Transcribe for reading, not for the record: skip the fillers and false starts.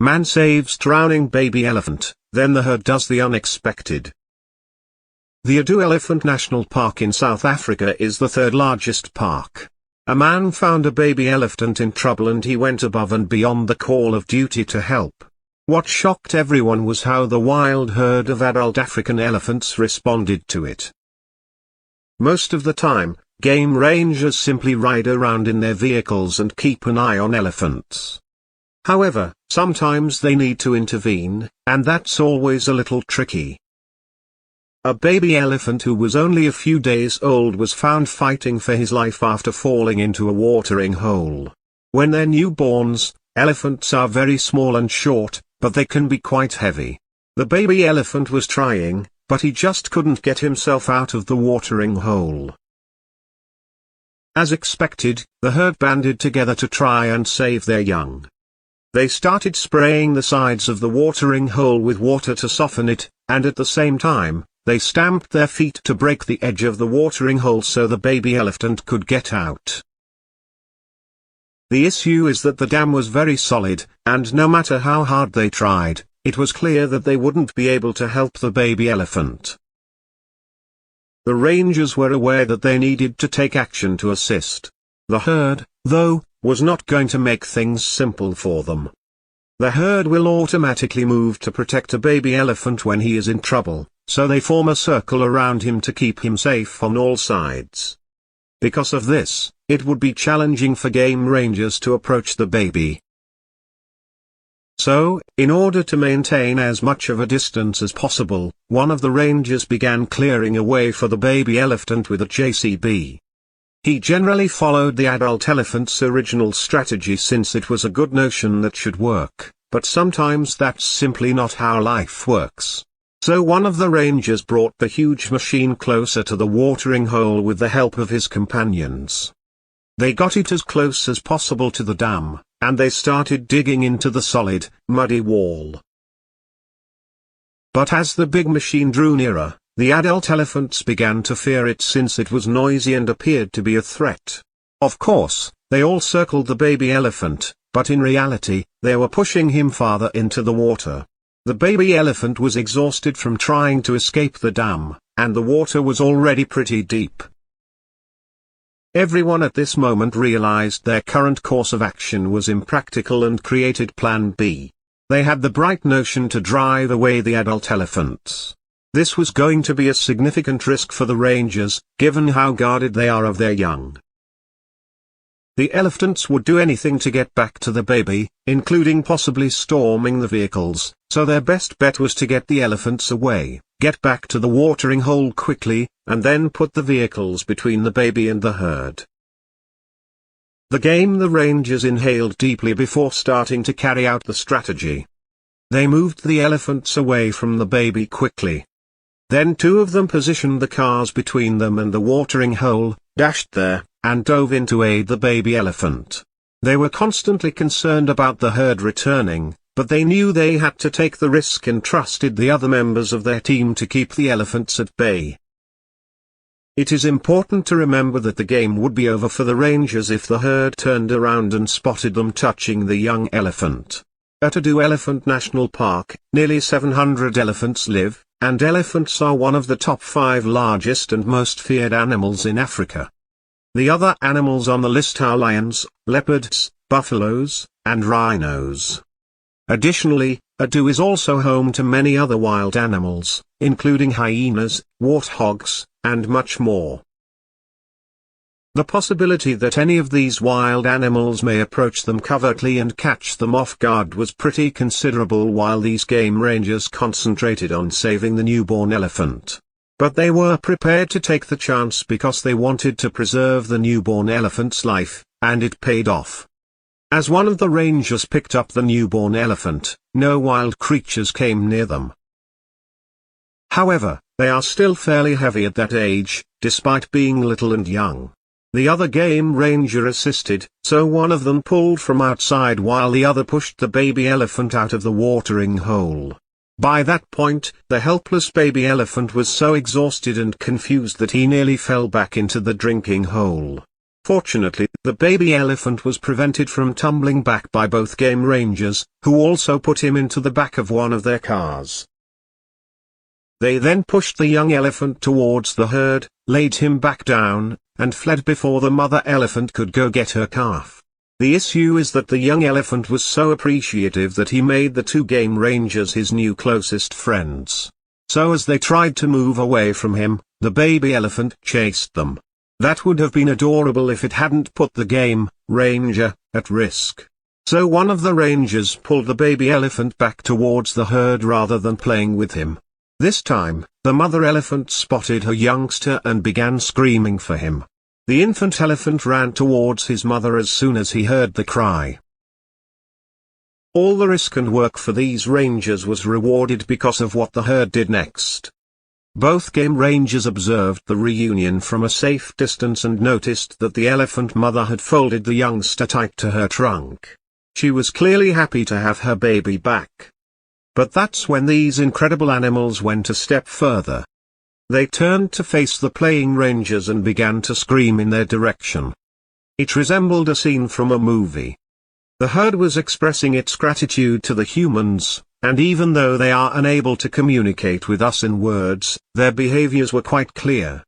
Man saves drowning baby elephant, then the herd does the unexpected. The Adu Elephant National Park in South Africa is the third largest park. A man found a baby elephant in trouble and he went above and beyond the call of duty to help. What shocked everyone was how the wild herd of adult African elephants responded to it. Most of the time, game rangers simply ride around in their vehicles and keep an eye on elephants. However, sometimes they need to intervene, and that's always a little tricky. A baby elephant who was only a few days old was found fighting for his life after falling into a watering hole. When they're newborns, elephants are very small and short, but they can be quite heavy. The baby elephant was trying, but he just couldn't get himself out of the watering hole. As expected, the herd banded together to try and save their young. They started spraying the sides of the watering hole with water to soften it, and at the same time, they stamped their feet to break the edge of the watering hole so the baby elephant could get out. The issue is that the dam was very solid, and no matter how hard they tried, it was clear that they wouldn't be able to help the baby elephant. The rangers were aware that they needed to take action to assist. The herd, though, was not going to make things simple for them. The herd will automatically move to protect a baby elephant when he is in trouble, so they form a circle around him to keep him safe on all sides. Because of this, it would be challenging for game rangers to approach the baby. So, in order to maintain as much of a distance as possible, one of the rangers began clearing a way for the baby elephant with a JCB. He generally followed the adult elephant's original strategy since it was a good notion that should work, but sometimes that's simply not how life works. So one of the rangers brought the huge machine closer to the watering hole with the help of his companions. They got it as close as possible to the dam, and they started digging into the solid, muddy wall. But as the big machine drew nearer, the adult elephants began to fear it since it was noisy and appeared to be a threat. Of course, they all circled the baby elephant, but in reality, they were pushing him farther into the water. The baby elephant was exhausted from trying to escape the dam, and the water was already pretty deep. Everyone at this moment realized their current course of action was impractical and created Plan B. They had the bright notion to drive away the adult elephants. This was going to be a significant risk for the rangers, given how guarded they are of their young. The elephants would do anything to get back to the baby, including possibly storming the vehicles, so their best bet was to get the elephants away, get back to the watering hole quickly, and then put the vehicles between the baby and the herd. The rangers inhaled deeply before starting to carry out the strategy. They moved the elephants away from the baby quickly. Then two of them positioned the cars between them and the watering hole, dashed there, and dove in to aid the baby elephant. They were constantly concerned about the herd returning, but they knew they had to take the risk and trusted the other members of their team to keep the elephants at bay. It is important to remember that the game would be over for the rangers if the herd turned around and spotted them touching the young elephant. At Adu Elephant National Park, nearly 700 elephants live, and elephants are one of the top 5 largest and most feared animals in Africa. The other animals on the list are lions, leopards, buffaloes, and rhinos. Additionally, Adu is also home to many other wild animals, including hyenas, warthogs, and much more. The possibility that any of these wild animals may approach them covertly and catch them off guard was pretty considerable while these game rangers concentrated on saving the newborn elephant. But they were prepared to take the chance because they wanted to preserve the newborn elephant's life, and it paid off. As one of the rangers picked up the newborn elephant, no wild creatures came near them. However, they are still fairly heavy at that age, despite being little and young. The other game ranger assisted, so one of them pulled from outside while the other pushed the baby elephant out of the watering hole. By that point, the helpless baby elephant was so exhausted and confused that he nearly fell back into the drinking hole. Fortunately, the baby elephant was prevented from tumbling back by both game rangers, who also put him into the back of one of their cars. They then pushed the young elephant towards the herd, laid him back down, and fled before the mother elephant could go get her calf. The issue is that the young elephant was so appreciative that he made the two game rangers his new closest friends. So as they tried to move away from him, the baby elephant chased them. That would have been adorable if it hadn't put the game ranger at risk. So one of the rangers pulled the baby elephant back towards the herd rather than playing with him. This time, the mother elephant spotted her youngster and began screaming for him. The infant elephant ran towards his mother as soon as he heard the cry. All the risk and work for these rangers was rewarded because of what the herd did next. Both game rangers observed the reunion from a safe distance and noticed that the elephant mother had folded the youngster tight to her trunk. She was clearly happy to have her baby back. But that's when these incredible animals went a step further. They turned to face the playing rangers and began to scream in their direction. It resembled a scene from a movie. The herd was expressing its gratitude to the humans, and even though they are unable to communicate with us in words, their behaviors were quite clear.